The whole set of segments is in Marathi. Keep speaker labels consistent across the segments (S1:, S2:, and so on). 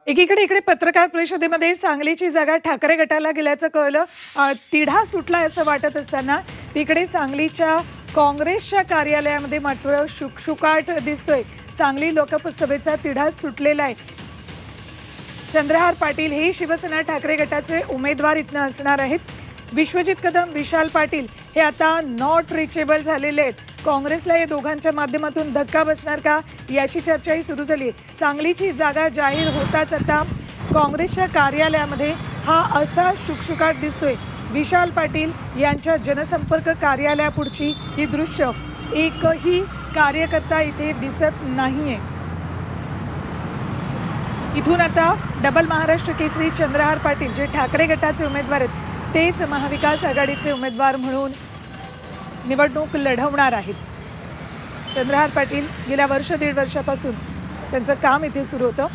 S1: एकीकडे इकडे पत्रकार परिषदेमध्ये सांगलीची जागा ठाकरे गटाला गेल्याचं कळलं। तिढा सुटला असं वाटत असताना तिकडे सांगलीच्या काँग्रेसच्या कार्यालयामध्ये मात्र शुकशुकाट दिसतोय। सांगली लोकसभेचा तिढा सुटलेला आहे। चंद्रहार पाटील हे शिवसेना ठाकरे गटाचे उमेदवार इथनं असणार आहेत। विश्वजित कदम, विशाल पाटील हे आता नॉट रिचेबल झालेले आहेत। काँग्रेसला या दोघांच्या माध्यमातून धक्का बसणार का याची चर्चाही सुरू झाली। सांगलीची जागा जाहीर होताच आता काँग्रेसच्या कार्यालयामध्ये हा असा शुकशुकाट दिसतोय। विशाल पाटील यांच्या जनसंपर्क कार्यालयापुढची ही दृश्य, एकही कार्यकर्ता इथे दिसत नाहीये। इथून आता डबल महाराष्ट्र केसरी चंद्रहार पाटील जे ठाकरे गटाचे उमेदवार आहेत तेच महाविकास आघाडीचे उमेदवार म्हणून निवडणूक लढवणार आहेत। चंद्रहार पाटील गेल्या दीड वर्षापासून त्यांचं काम इथे सुरू होतं।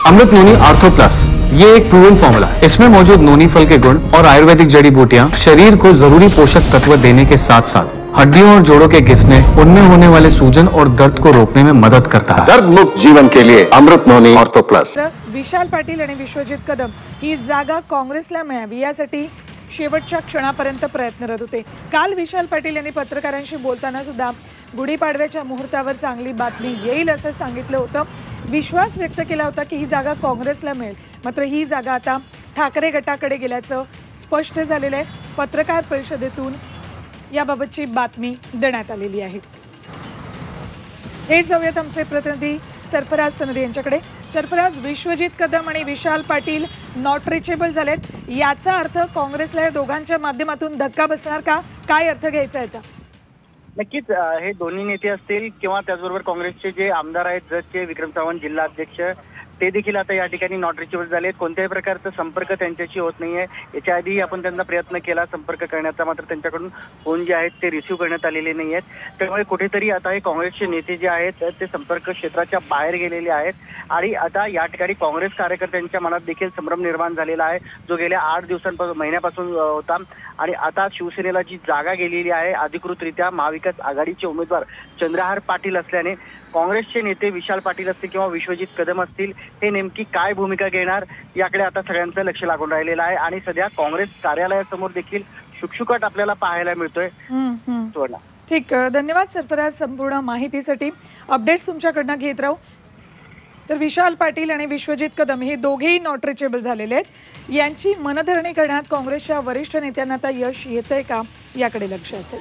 S2: अमृत नोनी आर्थो प्लस ये एक प्रूवन फॉर्मूला है। इसमें मौजूद नोनी फल के गुण और आयुर्वेदिक जड़ी बूटियां शरीर को जरूरी पोषक तत्व देने के साथ साथ हड्डियों और जोड़ों के घिसने, उनमें होने वाले सूजन और दर्द को रोकने में मदद करता है।
S3: दर्द मुक्त जीवन के लिए अमृत नोनी आर्थो प्लस।
S1: विशाल पाटील आणि विश्वजित कदम ही जागा काँग्रेसला मिळावी यासाठी शेवटच्या क्षणापर्यंत प्रयत्नरत होते। काल विशाल पाटील यांनी पत्रकारांशी बोलताना सुद्धा गुढीपाडव्याच्या मुहूर्तावर चांगली बातमी येईल असं सांगितलं होतं। विश्वास व्यक्त केला होता की ही जागा काँग्रेसला मिळेल, मात्र ही जागा आता ठाकरे गटाकडे गेल्याचं स्पष्ट झालेलं आहे। पत्रकार परिषदेतून याबाबतची बातमी देण्यात आलेली आहे। हे जाऊयात आमचे प्रतिनिधी सरफराज सनदी यांच्याकडे। सरफराज, विश्वजित कदम आणि विशाल पाटील नॉट रिचेबल झालेत, याचा अर्थ काँग्रेसला या दोघांच्या माध्यमातून धक्का बसणार का? काय अर्थ घ्यायचा याचा?
S4: नक्कीच हे दोन्ही नेते असतील किंवा त्याचबरोबर काँग्रेसचे जे आमदार आहेत, जसचे विक्रम चव्हाण जिल्हा अध्यक्ष, ते देखील आता या ठिकाणी नॉट रिचेबल झाले आहेत। कोणत्याही प्रकारचा संपर्क त्यांच्याशी होत नाहीये। याच्या आधी आपण त्यांना प्रयत्न केला संपर्क करण्याचा, मात्र त्यांच्याकडून फोन जे आहेत ते रिसिव्ह करण्यात आलेले नाही आहेत। त्यामुळे कुठेतरी आता हे काँग्रेसचे नेते जे आहेत ते संपर्क क्षेत्राच्या बाहेर गेलेले आहेत आणि आता या ठिकाणी काँग्रेस कार्यकर्त्यांच्या मनात देखील संभ्रम निर्माण झालेला आहे, जो गेल्या 8 दिवसांपासून महिन्यापासून होता। आणि आता शिवसेनेला जी जागा गेलेली आहे अधिकृतरित्या महाविकास आघाडीचे उमेदवार चंद्रहार पाटील असल्याने काँग्रेसचे नेते विशाल पाटील असतील किंवा विश्वजित कदम असतील हे नेमकी काय भूमिका घेणार याकडे आता सगळ्यांचं लक्ष लागून राहिलेलं आहे। आणि सध्या काँग्रेस कार्यालयासमोर देखील शुकशुकाट आपल्याला पाहायला मिळतोय।
S1: ठीक, धन्यवाद सरफराज संपूर्ण माहितीसाठी। अपडेट्स तुमच्याकडनं घेत राहू। तर विशाल पाटील आणि विश्वजित कदम हे दोघेही नॉट रिचेबल झालेले आहेत। यांची मनधरणी करण्यात काँग्रेसच्या वरिष्ठ नेत्यांना आता यश येतंय का याकडे लक्ष असेल।